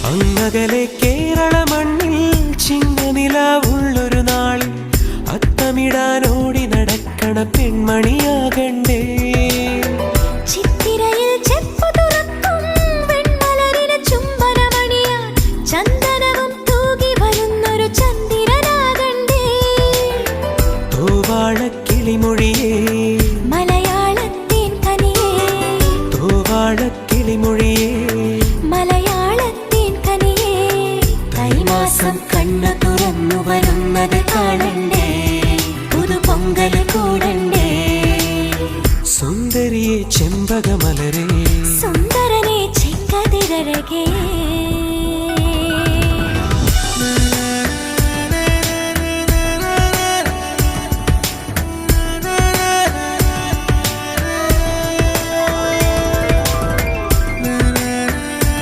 അങ്ങകലെ കേരള മണ്ണിൽ ചിങ്ങനിലാവുള്ളൊരു നാളിൽ അത്തമിടാനോടി നടക്കണ പെൺമണിയാകണ്ടേ. ചിത്തിരയിൽ ചെപ്പു തുറക്കും വെൺമലരിന് ചുംബനമണിയാൻ ചന്ദനവും തൂകി വരുന്നൊരു ചന്ദ്രനാകണ്ടേ. തൂവാഴക്കിളിമൊഴിയേ മലയാളത്തിൻ കനിയേ, തൂവാഴക്കിളിമൊഴിയേ മലയാളത്തിൻ കനിയേ. തൈമാസം കണ്ണു തുറന്നു വരുന്നത് കാണണ്ടേ, പുതുപൊങ്കൽ കൂടണ്ടേ. സുന്ദരിയെ ചെമ്പകമലരേ, സുന്ദരനെ ചെങ്കതിരഴകേ.